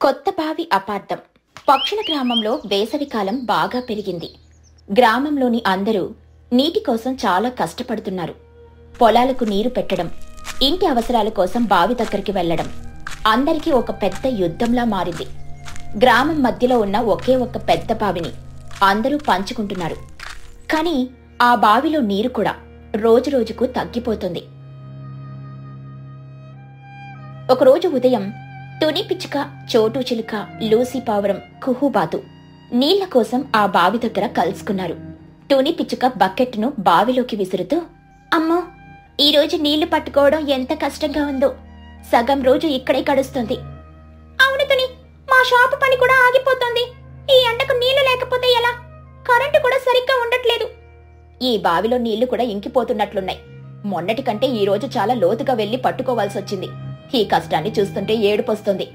కొత్త బావి అపార్థం. పక్షుల గ్రామంలో వేసవికాలం బాగా పెరిగింది. గ్రామంలోని అందరూ నీటి కోసం చాలా కష్టపడుతున్నారు. పొలాలకు నీరు పెట్టడం, ఇంటి అవసరాల కోసం బావి దగ్గరికి వెళ్లడం అందరికీ ఒక పెద్ద యుద్ధంలా మారింది. గ్రామం మధ్యలో ఉన్న ఒకే ఒక పెద్ద బావిని అందరూ పంచుకుంటున్నారు. కానీ ఆ బావిలో నీరు కూడా రోజురోజుకు తగ్గిపోతుంది. ఒకరోజు ఉదయం తుని పిచ్చుక, చోటు చిలుక, లూసీ పావురం, కుహుబాతు నీళ్ల కోసం ఆ బావి దగ్గర కలుసుకున్నారు. తుని పిచ్చుక బకెట్ను బావిలోకి విసురుతూ, అమ్మో, ఈరోజు నీళ్లు పట్టుకోవడం ఎంత కష్టంగా ఉందో. సగం రోజు ఇక్కడే గడుస్తుంది. అవును తుని, మా షాపు పని కూడా ఆగిపోతుంది. ఈ ఎండకు నీళ్లు లేకపోతే ఎలా? కరెంటు కూడా సరిగ్గా ఉండట్లేదు. ఈ బావిలో నీళ్లు కూడా ఇంకిపోతున్నట్లున్నాయి. మొన్నటి కంటే ఈ రోజు చాలా లోతుగా వెళ్లి పట్టుకోవాల్సి వచ్చింది. ఈ కష్టాన్ని చూస్తుంటే ఏడుపొస్తుంది.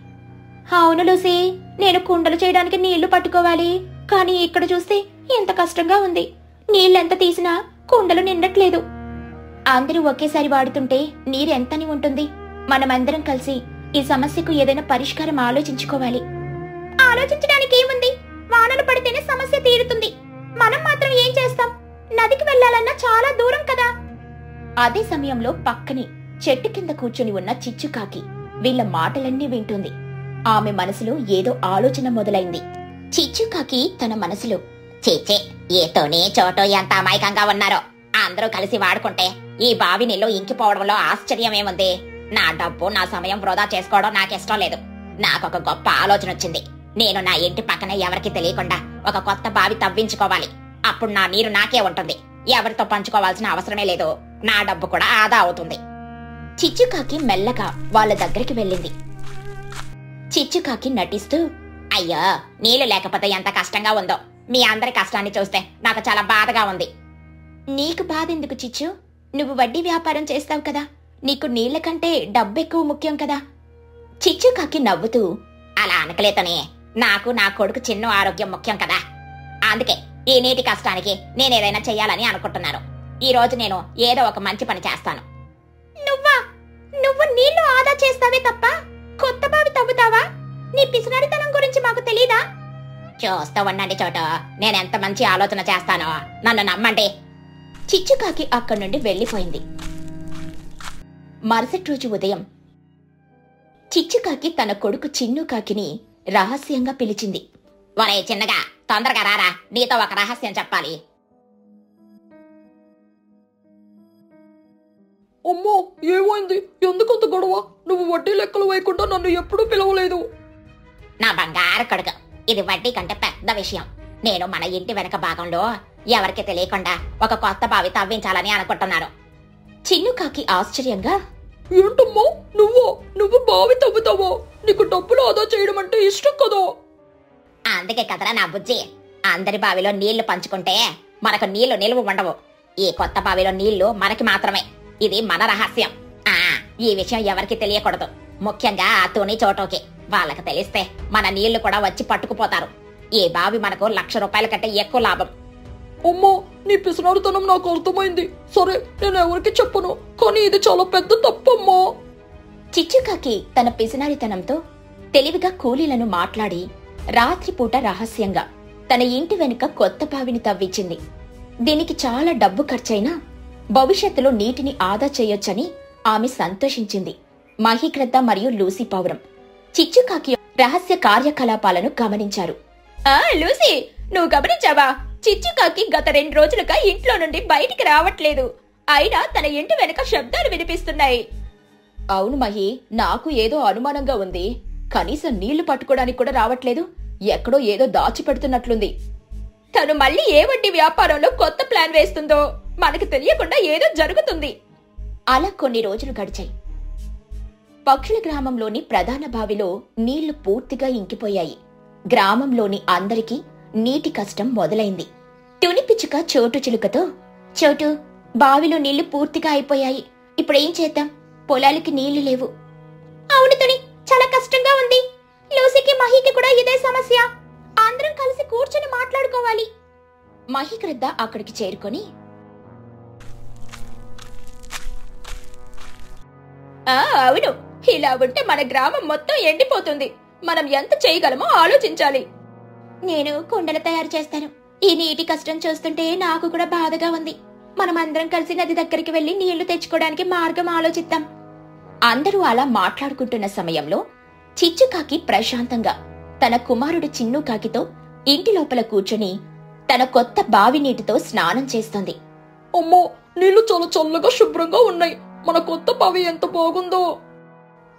అవును లూసీ, నేను కుండలు చేయడానికి నీళ్లు పట్టుకోవాలి. కానీ ఇక్కడ చూస్తే ఎంత కష్టంగా ఉంది. నీళ్ళెంత తీసినా కుండలు నిండట్లేదు. అందరూ ఒకేసారి వాడుతుంటే నీరెంతని ఉంటుంది. మనమందరం కలిసి ఈ సమస్యకు ఏదైనా పరిష్కారం ఆలోచించుకోవాలి. ఆలోచించడానికి ఏముంది? వానలు పడితేనే సమస్య తీరుతుంది. మనం మాత్రం ఏం చేస్తాం? నదికి వెళ్లాలన్నా చాలా దూరం కదా. అదే సమయంలో పక్కనే చెట్టు కింద కూర్చుని ఉన్న చిచ్చుకాకి వీళ్ల మాటలన్నీ వింటుంది. ఆమె మనసులో ఏదో ఆలోచన మొదలైంది. చిచ్చుకాకి తన మనసులో, చేచే, ఏతోనే చోటో ఎంత అమాయకంగా ఉన్నారో. అందరూ కలిసి వాడుకుంటే ఈ బావి నీళ్లు ఇంకిపోవడంలో ఆశ్చర్యమేముంది? నా డబ్బు, నా సమయం వృధా చేసుకోవడం నాకిష్టం లేదు. నాకొక గొప్ప ఆలోచన వచ్చింది. నేను నా ఇంటి పక్కనే ఎవరికి తెలియకుండా ఒక కొత్త బావి తవ్వించుకోవాలి. అప్పుడు నా నీరు నాకే ఉంటుంది. ఎవరితో పంచుకోవాల్సిన అవసరమే లేదు. నా డబ్బు కూడా ఆదా అవుతుంది. చిచ్చుకాకి మెల్లగా వాళ్ళ దగ్గరికి వెళ్ళింది. చిచ్చుకాకి నటిస్తూ, అయ్యో, నీళ్లు లేకపోతే ఎంత కష్టంగా ఉందో. మీ అందరి కష్టాన్ని చూస్తే నాకు చాలా బాధగా ఉంది. నీకు బాధ ఎందుకు చిచ్చు? నువ్వు వడ్డీ వ్యాపారం చేస్తావు కదా. నీకు నీళ్ల కంటే డబ్బెక్కువ ముఖ్యం కదా. చిచ్చుకాకి నవ్వుతూ, అలా అనకలేతనే, నాకు నా కొడుకు చిన్న ఆరోగ్యం ముఖ్యం కదా. అందుకే ఈ నీటి కష్టానికి నేనేదైనా చెయ్యాలని అనుకుంటున్నాను. ఈ రోజు నేను ఏదో ఒక మంచి పని చేస్తాను. నువ్వు నీళ్లు ఆదా చేస్తావే తప్ప కొత్త బావి తవ్వుతావా? నీ పిసినారితనం గురించి మాకు తెలీదా? చూస్తూ ఉండండి చోటు, నేనెంత మంచి ఆలోచన చేస్తానో. నన్ను నమ్మండి. చిచ్చుకాకి అక్కడి నుండి వెళ్లిపోయింది. మరుసటి రోజు ఉదయం చిచ్చుకాకి తన కొడుకు చిన్నుకాకిని రహస్యంగా పిలిచింది. ఒరే చిన్నగా, తొందరగా రారా, నీతో ఒక రహస్యం చెప్పాలి. అమ్మో, ఏమైంది? ఎందుకంత గొడవ? నువ్వు వడ్డీ లెక్కలు వేయకుండా నన్ను ఎప్పుడూ పిలవలేదు. నా బంగారు కొడుకు, ఇది వడ్డీ కంటే పెద్ద విషయం. నేను మన ఇంటి వెనక భాగంలో ఎవరికి తెలియకుండా ఒక కొత్త బావి తవ్వించాలని అనుకుంటున్నాను. చిన్నుకాకి ఆశ్చర్యంగా, ఏంటమ్మా, నువ్వు బావి తవ్వుతావా? నీకు డబ్బులు ఆదా చేయడం అంటే ఇష్టం కదా. అందుకే కదరా నా బుజ్జి, అందరి బావిలో నీళ్లు పంచుకుంటే మనకు నీళ్లు నిలువ ఉండవు. ఈ కొత్త బావిలో నీళ్లు మనకి మాత్రమే. ఇది మన రహస్యం. ఈ విషయం ఎవరికి తెలియకూడదు, ముఖ్యంగా ఆ తుని చోటోకి. వాళ్ళకి తెలిస్తే మన నీళ్లు కూడా వచ్చి పట్టుకుపోతారు. ఈ బావి మనకు 1,00,000 రూపాయల కంటే ఎక్కువ లాభం. అమ్మా, నీ పిసినారితనం నాకు అర్థమైంది. సరే, నేను ఎవరికి చెప్పను. కానీ ఇది చాలా పెద్ద తప్పమ్మా. చిచ్చుకాకి తన పిసినారితనంతో తెలివిగా కూలీలను మాట్లాడి రాత్రిపూట రహస్యంగా తన ఇంటి వెనుక కొత్త బావిని తవ్వించింది. దీనికి చాలా డబ్బు ఖర్చైనా భవిష్యత్తులో నీటిని ఆదా చేయొచ్చని ఆమె సంతోషించింది. మహిగ్రద్ద మరియు లూసీ పావురం చిచ్చుకాకి రహస్య కార్యకలాపాలను గమనించారు. లూసీ, నువ్వు గమనించావా? చిచ్చుకాకి గత 2 రోజులుగా ఇంట్లో నుండి బయటికి రావట్లేదు. అయినా తన ఇంటి వెనుక శబ్దాలు వినిపిస్తున్నాయి. అవును మహి, నాకు ఏదో అనుమానంగా ఉంది. కనీసం నీళ్లు పట్టుకోవడానికి కూడా రావట్లేదు. ఎక్కడో ఏదో దాచిపెడుతున్నట్లుంది. తను మళ్ళీ ఏ వడ్డీ వ్యాపారంలో కొత్త ప్లాన్ వేస్తుందో మనకు తెలియకుండా ఏదో జరుగుతుంది. అలా కొన్ని రోజులు గడిచాయి. పక్షుల గ్రామంలోని ప్రధాన బావిలో నీళ్లు పూర్తిగా ఇంకిపోయాయి. గ్రామంలోని అందరికీ నీటి కష్టం మొదలైంది. తుని పిచ్చుక చోటు చిలుకతో, చోటు, బావిలో నీళ్లు పూర్తిగా అయిపోయాయి. ఇప్పుడేం చేద్దాం? పొలాలకి నీళ్లు లేవు. అవును తుని, చాలా కష్టంగా ఉంది. లూసీకి, మహికి కూడా ఇదే సమస్య. అందరం కలిసి కూర్చొని మాట్లాడుకోవాలి. మహిగ్రద్ద అక్కడికి చేరుకొని, అవును, ఇలా ఉంటే మన గ్రామం మొత్తం ఎండిపోతుంది. మనం ఎంత చేయగలమో ఆలోచించాలి. నేను కుండలు తయారు చేస్తాను. ఈ నీటి కష్టం చూస్తుంటే నాకు కూడా బాధగా ఉంది. మనమందరం కలిసి నది దగ్గరికి వెళ్లి నీళ్లు తెచ్చుకోవడానికి మార్గం ఆలోచిద్దాం. అందరూ అలా మాట్లాడుకుంటున్న సమయంలో చిచ్చుకాకి ప్రశాంతంగా తన కుమారుడు చిన్నుకాకితో ఇంటి లోపల కూర్చుని తన కొత్త బావి నీటితో స్నానం చేస్తోంది. అమ్మో, నీళ్లు చాలా చల్లగా శుభ్రంగా ఉన్నాయి. మన కొత్త బావి ఎంత బాగుందో.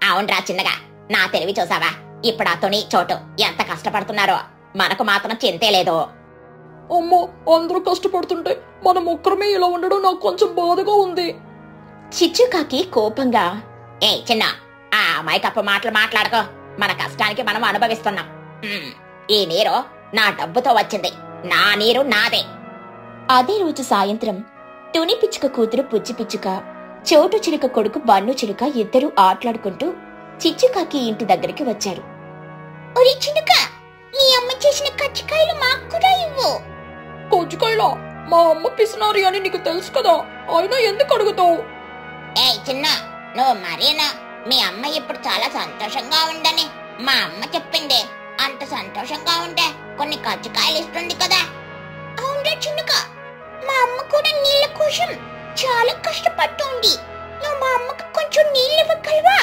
అవునరా చిన్నగా, నా తెలివి చూసావా? ఇప్పుడు అతని చోటు ఎంత కష్టపడుతున్నారో. మనకు మాత్రం చింతే లేదు. అమ్మో, అందరూ కష్టపడుతుంటే మనం ఒక్కరమే ఇలా ఉండడం నాకు కొంచెం బాధగా ఉంది. చిచ్చుకాకి కోపంగా, ఏ చిన్న, ఆ అమాయకప్పు మాటలు మాట్లాడకో. మన కష్టానికి మనం అనుభవిస్తున్నాం. ఈ నీరు నా డబ్బుతో వచ్చింది. నా నీరు నాదే. అదే రోజు సాయంత్రం తుని పిచ్చుక కూతురు పుచ్చి పిచ్చుక, చోటు చిలుక కొడుకు బన్ను చిలుక ఇద్దరూ ఆటలాడుకుంటూ చిచ్చుకాకి ఇంటి దగ్గరికి వచ్చారు. ఒరే చిలుక, మీ అమ్మ చేసిన కజ్జికాయలు మాకు కూడా ఇవ్వు. కజ్జికాయలా? మా అమ్మ పిసినారి అని నీకు తెలుసు కదా, అయినా ఎందుకు అడుగుతావు? ఏ చిన్న, నువ్వు మరేనా? మీ అమ్మ ఇప్పుడు చాలా సంతోషంగా ఉందని మా అమ్మ చెప్పింది. అంత సంతోషంగా ఉంటే కొన్ని కజ్జికాయలు ఇస్తుంది కదా. అవునా చిన్నక, మా అమ్మ కూడా నీళ్ళ కోసం చాలా కష్టపడుతోంది. నువ్వు మా అమ్మకు కొంచెం నీళ్ళు ఇవ్వగలవా?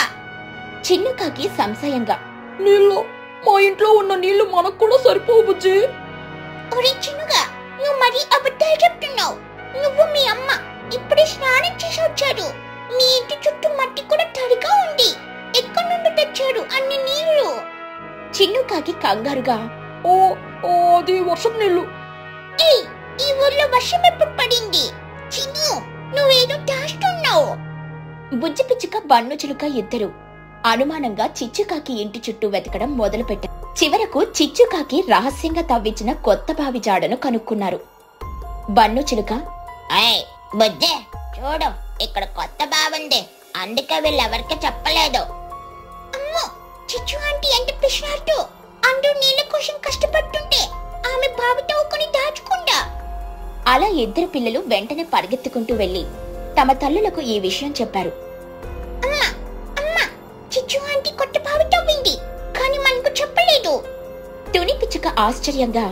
చిన్నుకాకి సంశయంగా, నీళ్ళు? మా ఇంట్లో ఉన్న నీళ్లు మనకు కూడా సరిపోవు బుజ్జి. ఒరే చిన్నుగా, నువ్వు మరీ అబద్ధాలు చెప్తున్నావు. నువ్వు మీ అమ్మ ఇప్పుడే స్నానం చేసి వచ్చారు. మీ ఇంటి చుట్టూ మట్టి కూడా తడిగా ఉంది. ఎక్కడి నుండి తెచ్చారు అన్ని నీళ్లు? చిన్నుకాకి కంగారుగా, ఓ ఓ అది వర్షం నీళ్లు. ఏయ్, ఈ ఊర్లో వర్షం ఎప్పుడు పడింది? చిన్ను, నువ్వేదో దాస్తున్నావు. బుజ్జి పిచ్చుక బన్ను చిలుక ఇద్దరు అనుమానంగా చిచ్చుకాకి ఇంటి చుట్టూ వెతకడం మొదలుపెట్టారు. చివరకు చిచ్చుకాకి రహస్యంగా తవ్వించిన కొత్త బావి జాడను కనుక్కున్నారు. బన్ను చిలుక, బుజ్జే చూడు, ఇక్కడ కొత్త బావుంది. అందుకే వీళ్ళెవరికి చెప్పలేదు. అమ్మో, చిచ్చు ఆంటీ ఎంత పిసినారుతో. అందరూ నీళ్ళ కోసం కష్టపడుతుంటే ఆమె బావి తవ్వుకొని దాచుకుందా. అలా ఇద్దరు పిల్లలు వెంటనే పరిగెత్తుకుంటూ వెళ్లి తమ తల్లులకు ఈ విషయం చెప్పారు. అమ్మా, అమ్మా, చిచ్చు ఆంటీ కొత్త బావి తవ్వింది, కానీ మనకు చెప్పలేదు. తుని పిచ్చుక ఆశ్చర్యంగా,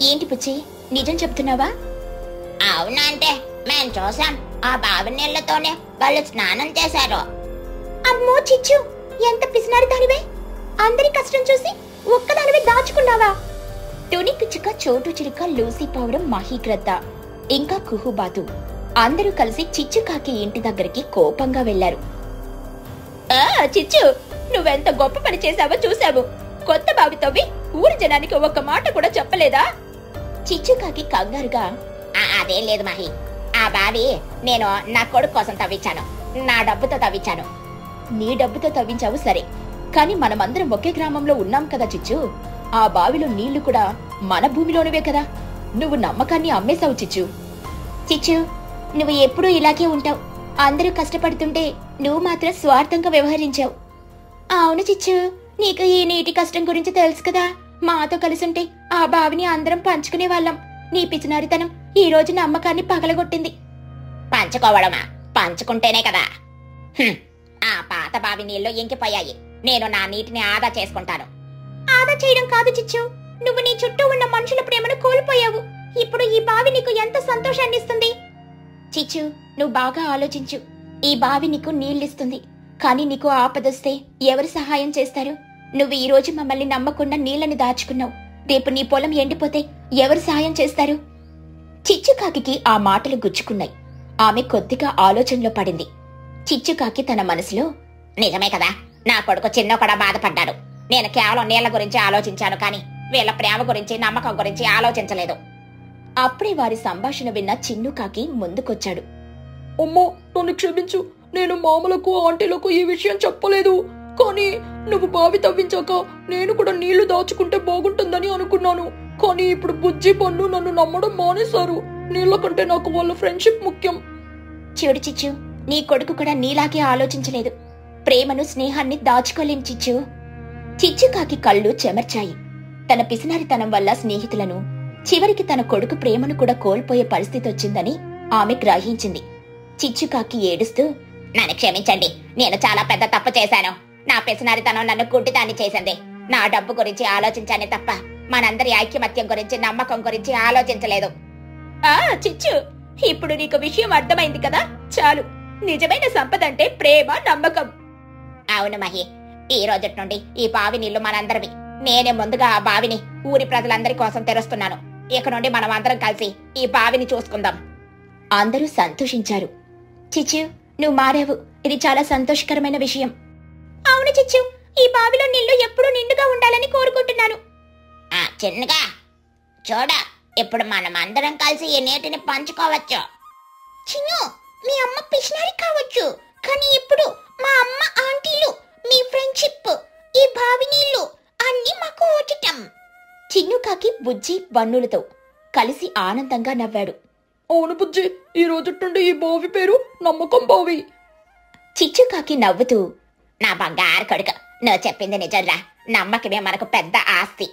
ఏంటి పుచ్చి, నిజం చెప్తున్నావా? అవునా అంటే మేం చూసాం. ఆ బావి నీళ్లతోనే వాళ్ళు స్నానం చేశారు. అమ్మో చిచ్చు, ఎంత పిసినారి దానివే. అందరి కష్టం చూసి ఒక్కదానివే దాచుకున్నావా? తుని పిచ్చుక, చోటు చిలుక, లూసీ పావురం, మహీగ్రద్ద ఇంకా కుహుబాతు అందరూ కలిసి చిచ్చుకాకి ఇంటి దగ్గరికి కోపంగా వెళ్లారు. చిచ్చు, నువ్వెంత గొప్ప పని చేశావో చూశావు. కొత్త బావి తవ్వి ఊరి జనానికి ఒక్క మాట కూడా చెప్పలేదా? చిచ్చుకాకి కంగారుగా, అదేం లేదు మహి. ఆ బావి నేను నా కొడుకు కోసం తవ్వించాను. నా డబ్బుతో తవ్వించాను. నీ డబ్బుతో తవ్వించావు సరే, కాని మనమందరం ఒకే గ్రామంలో ఉన్నాం కదా చిచ్చు. ఆ బావిలో నీళ్లు కూడా మన భూమిలోనివే కదా. నువ్వు నమ్మకాన్ని అమ్మేశావు చిచ్చు. చిచ్చు, నువ్వు ఎప్పుడూ ఇలాగే ఉంటావు. అందరూ కష్టపడుతుంటే నువ్వు మాత్రం స్వార్థంగా వ్యవహరించావు. అవును చిచ్చు, నీకు ఈ నీటి కష్టం గురించి తెలుసు కదా. మాతో కలిసుంటే ఆ బావిని అందరం పంచుకునే వాళ్ళం. నీ పిచ్చినారితనం ఈ రోజు నమ్మకాన్ని పగలగొట్టింది. పంచుకోవడమా? పంచుకుంటేనే కదా. ఆ పాత బావి నీళ్లు ఇంకిపోయాయి. నేను నా నీటిని ఆదా చేసుకుంటాను. ఆదా చేయడం కాదు చిచ్చు, నువ్వు నీ చుట్టూ ఉన్న మనుషుల ప్రేమను కోల్పోయావు. ఇప్పుడు ఈ బావి నీకు ఎంత సంతోషాన్ని ఇస్తుంది? చిచ్చు, నువ్వు బాగా ఆలోచించు. ఈ బావి నీకు నీళ్ళిస్తుంది, కానీ నీకు ఆపదొస్తే ఎవరు సహాయం చేస్తారు? నువ్వు ఈ రోజు మమ్మల్ని నమ్మకుండా నీళ్లని దాచుకున్నావు. రేపు నీ పొలం ఎండిపోతే ఎవరు సహాయం చేస్తారు? చిచ్చుకాకి ఆ మాటలు గుచ్చుకున్నాయి. ఆమె కొద్దిగా ఆలోచనలో పడింది. చిచ్చుకాకి తన మనసులో, నిజమే కదా, నా కొడుకు చిన్న కూడా బాధపడ్డాడు. నేను కేవలం నీళ్ల గురించి ఆలోచించాను, కానీ వీళ్ళ ప్రేమ గురించి, నమ్మకం గురించి ఆలోచించలేదు. అప్పుడే వారి సంభాషణ విన్న చిన్నుకాకి ముందుకొచ్చాడు. అమ్మో, నన్ను క్షమించు. నేను మామలకు, ఆంటీలకు ఈ విషయం చెప్పలేదు. కానీ నువ్వు బావి తవ్వించాక నేను కూడా నీళ్లు దాచుకుంటే బాగుంటుందని అనుకున్నాను. కానీ ఇప్పుడు బుజ్జి పన్ను నన్ను నమ్మడం మానేశారు. నీళ్ల కంటే నాకు వాళ్ళ ఫ్రెండ్షిప్ ముఖ్యం. చూడు చిచ్చు, నీ కొడుకు కూడా నీలాగే ఆలోచించలేదు. ప్రేమను, స్నేహాన్ని దాచుకోలేం చిచ్చు. చిచ్చుకాకి కళ్ళు చెమర్చాయి. తన పిసినారితనం వల్ల స్నేహితులను, చివరికి తన కొడుకు ప్రేమను కూడా కోల్పోయే పరిస్థితి వచ్చిందని ఆమె గ్రహించింది. చిచ్చుకాకి ఏడుస్తూ, నన్ను క్షమించండి, నేను చాలా పెద్ద తప్పు చేశాను. నా పిసినారితనం నన్ను గుడ్డిదాన్ని చేసింది. నా డబ్బు గురించి ఆలోచించానే తప్ప మనందరి ఐక్యమత్యం గురించి నమ్మకం గురించి ఆలోచించలేదు. చిచ్చు, ఇప్పుడు నీకు విషయం అర్థమైంది కదా? చాలు. నిజమైన సంపద అంటే ప్రేమ, నమ్మకం. అవును మహి, ఈ రోజటి నుండి ఈ బావి నీళ్లు మనందరివి. నేనే ముందుగా ఆ బావిని ఊరి ప్రజలందరి కోసం తెరుస్తున్నాను. ఇక నుండి మనం అందరం కలిసి ఈ బావిని చూసుకుందాం. అందరూ సంతోషించారు. చిచ్చు, నువ్వు మారావు. ఇది చాలా సంతోషకరమైన విషయం. అవును చిచ్చు, ఈ బావిలో నీళ్లు ఎప్పుడూ నిండుగా ఉండాలని కోరుకుంటున్నాను. చిన్నగా చూడ, ఇప్పుడు మనం అందరం కలిసి ఈ నీటిని పంచుకోవచ్చు. చిన్ను, మీ అమ్మ పిసినారి కావచ్చు, కానీ ఇప్పుడు మా అమ్మ, ఆంటీలు, మీ ఫ్రెండ్షిప్, ఈ బావి నీళ్లు అన్ని మాకు ఉచితం. చిన్నుకాకి బుజ్జి బన్నులతో కలిసి ఆనందంగా నవ్వాడు. అవును బుజ్జి, ఈ రోజు నుండి ఈ బావి పేరు నమ్మకం బావి. చిచ్చుకాకి నవ్వుతూ, నా బంగారు కొడుకు, నువ్వు చెప్పింది నిజంరా. నమ్మకమే మనకు పెద్ద ఆస్తి.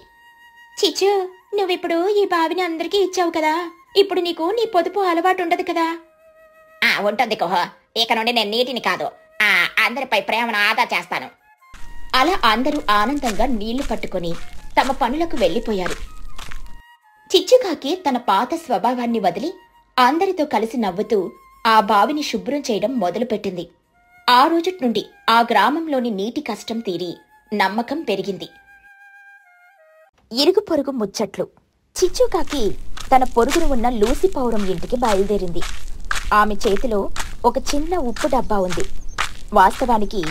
చిచ్చు, నువ్విప్పుడు ఈ బావిని అందరికీ ఇచ్చావు కదా, ఇప్పుడు నీకు నీ పొదుపు అలవాటు ఉండదు కదా? ఉంటుంది కుహో. ఇక నుండి నేను నీటిని కాదు, అందరిపై ప్రేమను ఆదా చేస్తాను. అలా అందరూ ఆనందంగా నీళ్లు పట్టుకుని తమ పనులకు వెళ్లిపోయారు. చిచ్చుకాకి తన పాత స్వభావాన్ని వదిలి అందరితో కలిసి నవ్వుతూ ఆ బావిని శుభ్రం చేయడం మొదలుపెట్టింది. ఆ రోజుటి నుండి ఆ గ్రామంలోని నీటి కష్టం తీరి నమ్మకం పెరిగింది. ఇరుగు పొరుగు ముచ్చట్లు. చిచ్చుకాకి తన పొరుగున ఉన్న లూసి పౌరం ఇంటికి బయలుదేరింది. ఆమె చేతిలో ఒక చిన్న ఉప్పు డబ్బా ఉంది. వాస్తవానికి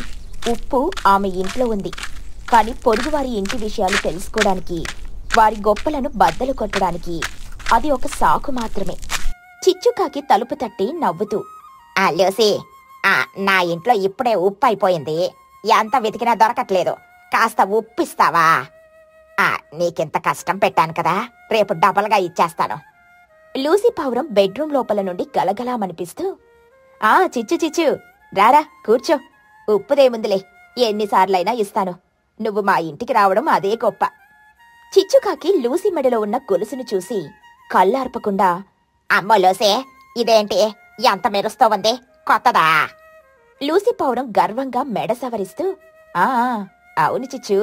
ఉప్పు ఆమె ఇంట్లో ఉంది, కాని పొరుగువారి ఇంటి విషయాలు తెలుసుకోవడానికి, వారి గొప్పలను బద్దలు కొట్టడానికి అది ఒక సాకు మాత్రమే. చిచ్చుకాకి తలుపు తట్టి నవ్వుతూ, లూసి, నా ఇంట్లో ఇప్పుడే ఉప్పు అయిపోయింది. ఎంత వెతికినా దొరకట్లేదు. కాస్త ఉప్పిస్తావా? నీకింత కష్టం పెట్టాను కదా, రేపు డబల్గా ఇచ్చేస్తాను. లూసి పావురం బెడ్రూమ్ లోపల నుండి గలగలామనిపిస్తూ, చిచ్చు చిచ్చు, రారా కూర్చో. ఉప్పుదేముందిలే, ఎన్నిసార్లైనా ఇస్తాను. నువ్వు మా ఇంటికి రావడం అదే గొప్ప. చిచ్చుకాకి లూసి మెడలో ఉన్న గొలుసును చూసి కళ్ళార్పకుండా, అమ్మో లూసే, ఇదేంటి ఎంత మెరుస్తోంది, కొత్తదా? లూసి పౌరం గర్వంగా మెడ సవరిస్తూ, అవును చిచ్చు,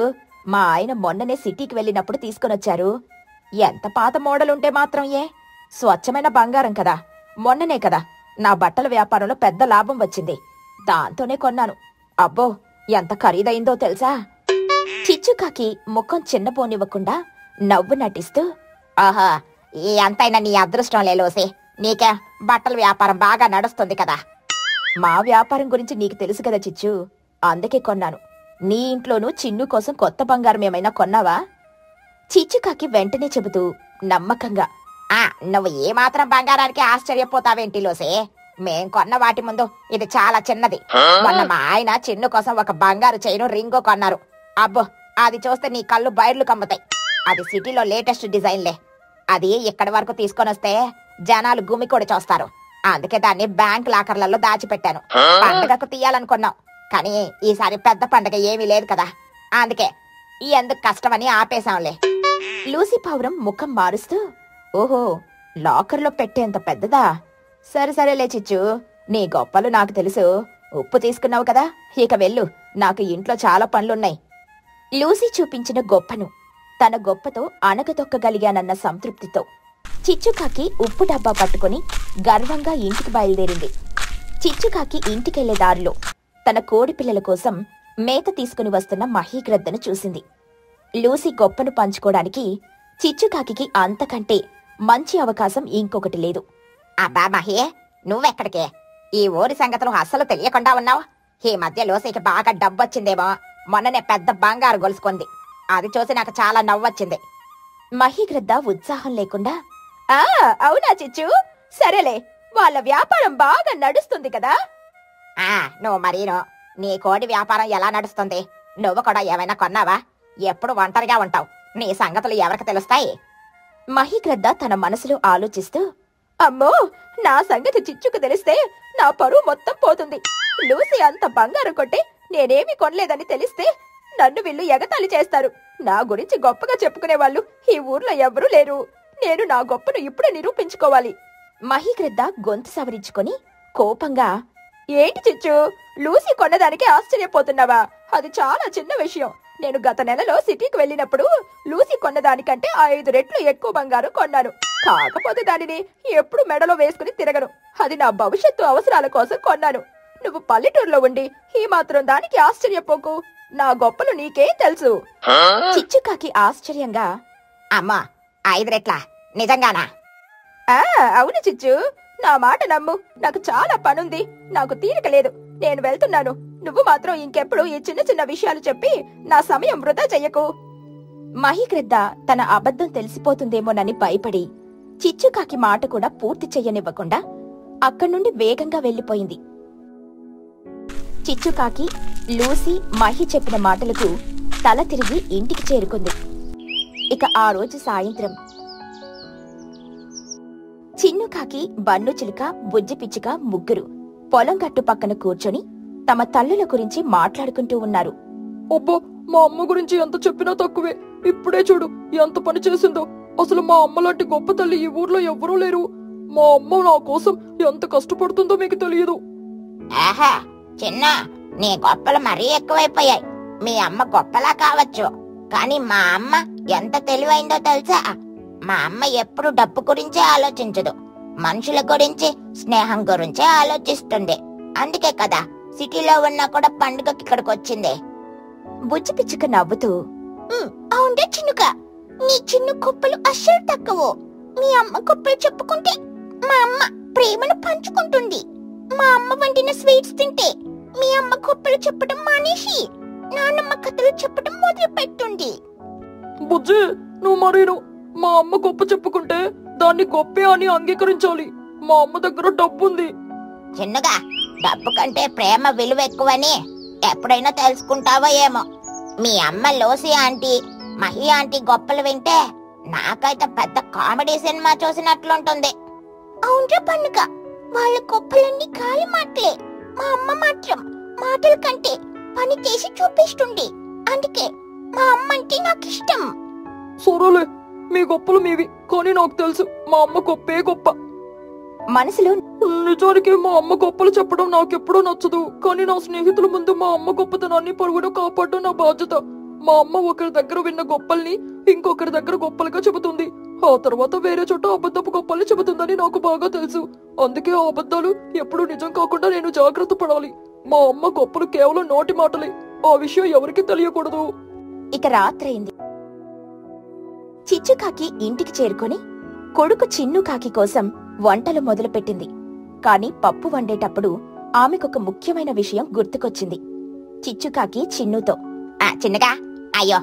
మా ఆయన మొన్ననే సిటీకి వెళ్ళినప్పుడు తీసుకొనొచ్చారు. ఎంత పాత మోడలుంటే మాత్రం స్వచ్ఛమైన బంగారం కదా. మొన్ననే కదా నా బట్టల వ్యాపారంలో పెద్ద లాభం వచ్చింది. దాంతోనే కొన్నాను. అబ్బో, ఎంత ఖరీదైందో తెలుసా? చిచ్చుకాకి ముఖం చిన్నపోనివ్వకుండా నవ్వు నటిస్తూ, ఆహా, ఎంతైనా నీ అదృష్టం లేలోసి. నీకే బట్టల వ్యాపారం బాగా నడుస్తుంది కదా. మా వ్యాపారం గురించి నీకు తెలుసు కదా చిచ్చు, అందుకే కొన్నాను. నీ ఇంట్లోనూ చిన్ను కోసం కొత్త బంగారం ఏమైనా కొన్నావా? చిచ్చుకాకి వెంటనే చెబుతూ నమ్మకంగా, నువ్వు ఏమాత్రం బంగారానికి ఆశ్చర్యపోతావేంటి లోసే? మేం కొన్న వాటి ముందు ఇది చాలా చిన్నది. మొన్న మా ఆయన చిన్ను కోసం ఒక బంగారు చైను, రింగు కొన్నారు. అబ్బో, అది చూస్తే నీ కళ్ళు బయర్లు కమ్ముతాయి. అది సిటీలో లేటెస్ట్ డిజైన్లే. అది ఇక్కడి వరకు తీసుకొనొస్తే జనాలు గుమికూడి చూస్తారు. అందుకే దాన్ని బ్యాంక్ లాకర్లలో దాచిపెట్టాను. పండుగకు తీయాలనుకున్నాం, కానీ ఈసారి పెద్ద పండుగ ఏమీ లేదు కదా, అందుకే ఎందుకు కష్టమని ఆపేశాంలే. లూసి పావురం ముఖం మారుస్తూ, ఓహో, లాకర్లో పెట్టేంత పెద్దదా? సరేలే చిచ్చు, నీ గొప్పలు నాకు తెలుసు. ఉప్పు తీసుకున్నావు కదా, ఇక వెళ్ళు. నాకు ఇంట్లో చాలా పనులున్నాయి. లూసి చూపించిన గొప్పను, తన గొప్పతో అణగదొక్కగలిగానన్న సంతృప్తితో చిచ్చుకాకి ఉప్పు డబ్బా పట్టుకుని గర్వంగా ఇంటికి బయలుదేరింది. చిచ్చుకాకి ఇంటికెళ్లే దారిలో తన కోడిపిల్లల కోసం మేత తీసుకుని వస్తున్న మహీగ్రద్దను చూసింది. లూసి గొప్పను పంచుకోవడానికి చిచ్చుకాకి అంతకంటే మంచి అవకాశం ఇంకొకటి లేదు. అబ్బా మహీ, నువ్వెక్కడికే? ఈ ఊరి సంగతులు అస్సలు తెలియకుండా ఉన్నావు. ఈ మధ్య లూసికి బాగా డబ్బొచ్చిందేమో. మొన్ననే పెద్ద బంగారు గొలుసుకుంది. అది చూసి నాకు చాలా నవ్వొచ్చింది. మహీగ్రద్ద ఉత్సాహం లేకుండా, అవునా చిచ్చు, సరేలే, వాళ్ళ వ్యాపారం బాగా నడుస్తుంది కదా. నువ్వు మరీనో, నీ కోడి వ్యాపారం ఎలా నడుస్తుంది? నువ్వు కూడా ఏమైనా కొన్నావా? ఎప్పుడు ఒంటరిగా ఉంటావు. నీ సంగతులు ఎవరికి తెలుస్తాయి? మహీగ్రద్ద తన మనసులో ఆలోచిస్తూ, అమ్మో, నా సంగతి చిచ్చుకు తెలిస్తే నా పరువు మొత్తం పోతుంది. లూసి అంత బంగారు కొట్టే నేనేమీ కొనలేదని తెలిస్తే నన్ను వీళ్ళు ఎగతాళి చేస్తారు. నా గురించి గొప్పగా చెప్పుకునేవాళ్ళు ఈ ఊర్లో ఎవరూ లేరు. నేను నా గొప్పను ఇప్పుడే నిరూపించుకోవాలి. మహీగ్రద్ద గొంతు సవరించుకొని కోపంగా, ఏంటి చిచ్చు, లూసి కొన్నదానికి ఆశ్చర్యపోతున్నావా? అది చాలా చిన్న విషయం. నేను గత నెలలో సిటీకి వెళ్ళినప్పుడు లూసీ కొన్నదానికంటే 5 రెట్లు ఎక్కువ బంగారం కొన్నాను. కాకపోతే దానిని ఎప్పుడు మెడలో వేసుకుని తిరగను. అది నా భవిష్యత్తు అవసరాల కోసం కొన్నాను. నువ్వు పల్లెటూరులో ఉండి ఈ మాత్రం దానికి ఆశ్చర్యపోకు. నా గొప్పలు నీకే తెలుసు. చిచ్చుకాకి ఆశ్చర్యంగా, అమ్మా 5 రెట్లా? నిజంగానా? అవును చిచ్చు, నా మాట నమ్ము. నాకు చాలా పనుంది, నాకు తీరిక లేదు. నేను వెళ్తున్నాను. నువ్వు మాత్రం ఇంకెప్పుడు ఈ చిన్న చిన్న విషయాలు చెప్పి నా సమయం వృధా చెయ్యకు. మహిగ్రద్ద తన అబద్ధం తెలిసిపోతుందేమోనని భయపడి చిచ్చుకాకి మాట కూడా పూర్తి చెయ్యనివ్వకుండా అక్కడి నుండి వేగంగా వెళ్లిపోయింది. చిచ్చుకాకి లూసీ మహి చెప్పిన మాటలకు తల తిరిగి ఇంటికి చేరుకుంది. ఇక ఆ రోజు సాయంత్రం చిన్నుకాకి, బన్ను చిలుక, బుజ్జి పిచ్చుక ముగ్గురు పొలం గట్టు పక్కన కూర్చొని తమ తల్లుల గురించి మాట్లాడుకుంటూ ఉన్నారు. అబ్బో, మా అమ్మ గురించి ఎంత చెప్పినా తక్కువే. ఇప్పుడే చూడు ఎంత పని చేసిందో. అసలు మా అమ్మ లాంటి గొప్ప తల్లి ఈ ఊర్లో ఎవ్వరూ లేరు. మా అమ్మ నా కోసం ఎంత కష్టపడుతుందో మీకు తెలియదు. ఆహా చిన్న, నీ గొప్పలు మరీ ఎక్కువైపోయాయి. మీ అమ్మ గొప్పలా కావచ్చు, కానీ మా అమ్మ ఎంత తెలివైందో తెలుసా? మా అమ్మ ఎప్పుడు డబ్బు గురించే ఆలోచించదు, మనుషుల గురించి, స్నేహం గురించే ఆలోచిస్తుంది. అందుకే కదా సిటీలో ఉన్నా కూడా పండుగకి ఇక్కడికి వచ్చింది. బుజ్జి పిచ్చుక నవ్వుతూ, అవునే చిన్నుక, నీ చిన్ను గొప్పలు అస్సలు తక్కువ. మీ అమ్మ గొప్పలు చెప్పుకుంటే మా అమ్మ ప్రేమను పంచుకుంటుంది. మా అమ్మ వండిన స్వీట్స్ తింటే మీ అమ్మ గొప్పలు చెప్పడం మానేసి నాన్నమ్మ కథలు చెప్పడం మొదలు పెట్టుంది. బుజ్జి, నువ్వు మరీను మా అమ్మ గొప్ప చెప్పుకుంటే దాన్ని గొప్పే అని అంగీకరించాలి. మా అమ్మ దగ్గర డబ్బుంది. చిన్నగా, డబ్బు కంటే ప్రేమ విలువ ఎక్కువని ఎప్పుడైనా తెలుసుకుంటావో ఏమో. మీ అమ్మ లోసి ఆంటీ, మహి ఆంటీ గొప్పలు వింటే నాకైతే పెద్ద కామెడీ సినిమా చూసినట్లుంటుంది. అవునరా పన్నుక, వాళ్ళ గొప్పలన్నీ గాలి మాటలే. మా అమ్మ మాత్రం మాటల కంటే పని చేసి చూపిస్తుంది. అందుకే మా అమ్మ అంటే నాకు ఇష్టం. సరేలే, మీ గొప్పలు మీవి, కానీ నాకు తెలుసు మా అమ్మ గొప్పే గొప్ప. మనసులో, నిజానికి మా అమ్మ గొప్పలు చెప్పడం నాకెప్పుడూ నచ్చదు. కానీ నా స్నేహితుల ముందు మా అమ్మ గొప్పతనాన్ని పరుగున కాపాడడం నా బాధ్యత. మా అమ్మ ఒకరి దగ్గర విన్న గొప్పల్ని ఇంకొకరి దగ్గర గొప్పలుగా చెబుతుంది. ఆ తర్వాత వేరే చోట అబద్ధపు గొప్పల్ని చెబుతుందని నాకు బాగా తెలుసు. అందుకే ఆ అబద్ధాలు ఎప్పుడూ నిజం కాకుండా నేను జాగ్రత్త పడాలి. మా అమ్మ గొప్పలు కేవలం నోటి మాటలే, ఆ విషయం ఎవరికి తెలియకూడదు. ఇక రాత్రైంది. చిచ్చుకాకి ఇంటికి చేరుకొని కొడుకు చిన్నుకాకి కోసం వంటలు మొదలుపెట్టింది. కాని పప్పు వండేటప్పుడు ఆమెకొక ముఖ్యమైన విషయం గుర్తుకొచ్చింది. చిచ్చుకాకి చిన్నుతో, చిన్నగా, అయ్యో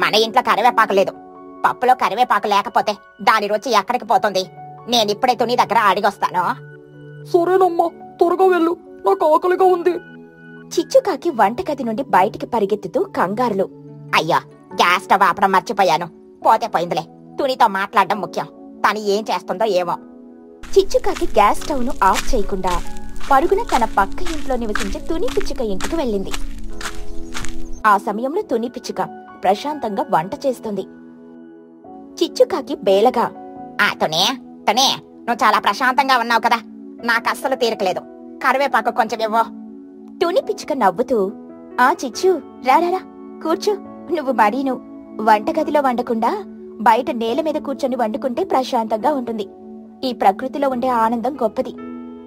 మన ఇంట్లో కరివేపాకు లేదు. పప్పులో కరివేపాకు లేకపోతే దాని రుచి ఎక్కడికి పోతుంది? నేనిప్పుడే తుని దగ్గర అడిగొస్తాను. సరేనమ్మా, త్వరగా వెళ్ళు, నాకు ఆకలిగా ఉంది. చిచ్చుకాకి వంటగది నుండి బయటికి పరిగెత్తుతూ కంగారులో, అయ్యో గ్యాస్ స్టవ్ ఆపడం మర్చిపోయాను. పోతే పోయిందిలే, తునితో మాట్లాడడం ముఖ్యం. తను ఏం చేస్తుందో ఏమో. చిచ్చుకాకి గ్యాస్ స్టవ్ ను ఆఫ్ చేయకుండా పరుగున తన పక్క ఇంట్లో నివసించే తుని పిచ్చుక ఇంటికి వెళ్ళింది. ఆ సమయంలో తుని పిచ్చుక ప్రశాంతంగా వంట చేస్తుంది. చిచ్చుకాకి బేలగా, తునే, నువ్వు చాలా ప్రశాంతంగా ఉన్నావు కదా, నాకు అస్సలు తీరకలేదు. కరివేపాకు కొంచెం ఇవ్వు. తుని పిచ్చుక నవ్వుతూ, చిచ్చు, రారా కూర్చో. నువ్వు మరీను వంటగదిలో వండకుండా బయట నేల మీద కూర్చొని వండుకుంటే ప్రశాంతంగా ఉంటుంది. ఈ ప్రకృతిలో ఉండే ఆనందం గొప్పది.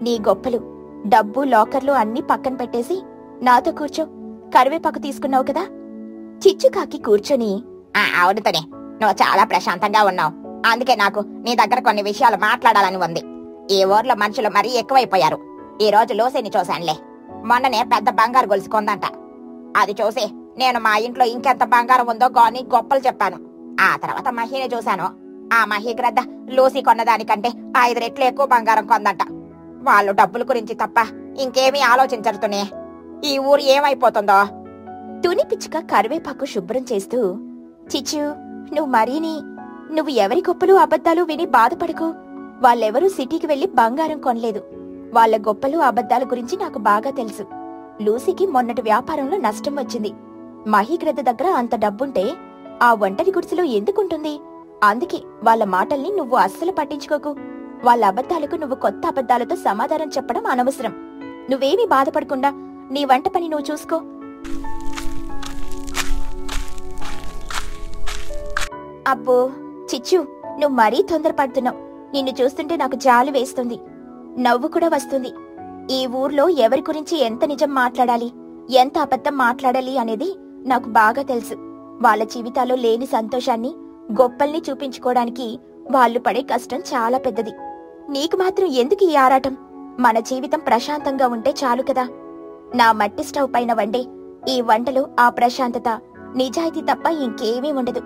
నీ గొప్పలు, డబ్బు, లాకర్లు అన్నీ పక్కన పెట్టేసి నాతో కూర్చో. కరివేపాకు తీసుకున్నావు కదా. చిచ్చుకాకి కూర్చొని, అవును తుని, నువ్వు చాలా ప్రశాంతంగా ఉన్నావు. అందుకే నాకు నీ దగ్గర కొన్ని విషయాలు మాట్లాడాలని ఉంది. ఈ ఊర్లో మనుషులు మరీ ఎక్కువైపోయారు. ఈ రోజు లోసేని చూశానులే. మొన్ననే పెద్ద బంగారు గొలుసు కొందంట. అది చూసి నేను మా ఇంట్లో ఇంకెంత బంగారం ఉందో గాని గొప్పలు చెప్పాను. ఆ తర్వాత మహిని చూశాను. ఆ మహిగ్రద్ద లూసీ కొన్నదానికంటే 5 రెట్లు ఎక్కువ బంగారం కొందంట. వాళ్ళు డబ్బుల గురించి తప్ప ఇంకేమీ ఆలోచించరుతూనే ఈ ఊరు ఏమైపోతుందో. తుని పిచ్చుక కరివేపాకు శుభ్రం చేస్తూ, చిచ్చు, నువ్వు మరీని నువ్వు ఎవరి గొప్పలు అబద్ధాలు విని బాధపడకు. వాళ్ళెవరూ సిటీకి వెళ్లి బంగారం కొనలేదు. వాళ్ళ గొప్పలు అబద్ధాల గురించి నాకు బాగా తెలుసు. లూసీకి మొన్నటి వ్యాపారంలో నష్టం వచ్చింది. మహిగ్రద్ద దగ్గర అంత డబ్బుంటే ఆ ఒంటరి గుడిసెలో ఎందుకుంటుంది? అందుకే వాళ్ళ మాటల్ని నువ్వు అస్సలు పట్టించుకోకు. వాళ్ళ అబద్ధాలకు నువ్వు కొత్త అబద్ధాలతో సమాధానం చెప్పడం అనవసరం. నువ్వేమీ బాధపడకుండా నీ వంట పని నువ్వు చూసుకో. అబ్బో చిచ్చు, నువ్వు మరీ తొందరపడుతున్నావు. నిన్ను చూస్తుంటే నాకు జాలి వేస్తుంది, నవ్వు కూడా వస్తుంది. ఈ ఊర్లో ఎవరి గురించి ఎంత నిజం మాట్లాడాలి, ఎంత అబద్ధం మాట్లాడాలి అనేది నాకు బాగా తెలుసు. వాళ్ళ జీవితాల్లో లేని సంతోషాన్ని, గొప్పల్ని చూపించుకోవడానికి వాళ్ళు పడే కష్టం చాలా పెద్దది. నీకు మాత్రం ఎందుకు ఈ ఆరాటం? మన జీవితం ప్రశాంతంగా ఉంటే చాలు కదా. నా మట్టి స్టవ్ పైన వండే ఈ వంటలో ఆ ప్రశాంతత, నిజాయితీ తప్ప ఇంకేమీ ఉండదు.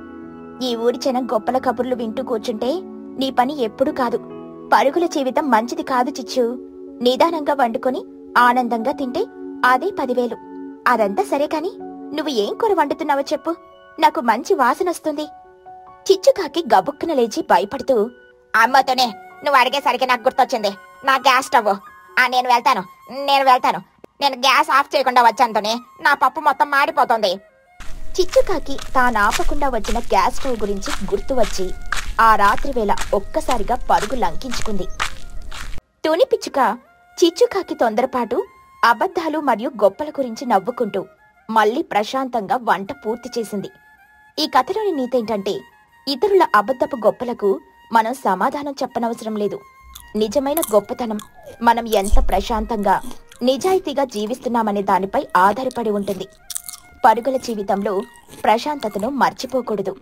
ఈ ఊరి జనం గొప్పల కబుర్లు వింటూ కూర్చుంటే నీ పని ఎప్పుడూ కాదు. పరుగుల జీవితం మంచిది కాదు చిచ్చు. నిదానంగా వండుకొని ఆనందంగా తింటే అదే 10,000. అదంతా సరే కాని నువ్వు ఏం కూర వండుతున్నావో చెప్పు, నాకు మంచి వాసనొస్తుంది. చిచ్చుకాకి గబుక్కున లేచి భయపడుతూ, అమ్మతోనే నువ్వు అడిగేసరికి నాకు గుర్తొచ్చింది. నా గ్యాస్ స్టవ్. నేను వెళ్తాను. నేను గ్యాస్ ఆఫ్ చేయకుండా వచ్చానుతోనే నా పప్పు మొత్తం మాడిపోతుంది. చిచ్చుకాకి తానాపకుండా వచ్చిన గ్యాస్ స్టవ్ గురించి గుర్తు వచ్చి ఆ రాత్రి వేళ ఒక్కసారిగా పరుగు లంకించుకుంది. తుని పిచ్చుక చిచ్చుకాకి తొందరపాటు, అబద్ధాలు మరియు గొప్పల గురించి నవ్వుకుంటూ మళ్లీ ప్రశాంతంగా వంట పూర్తి చేసింది. ఈ కథలోని నీతేంటంటే, ఇతరుల అబద్ధపు గొప్పలకు మనం సమాధానం చెప్పనవసరం లేదు. నిజమైన గొప్పతనం మనం ఎంత ప్రశాంతంగా, నిజాయితీగా జీవిస్తున్నామనే దానిపై ఆధారపడి ఉంటుంది. పరుగుల జీవితంలో ప్రశాంతతను మర్చిపోకూడదు.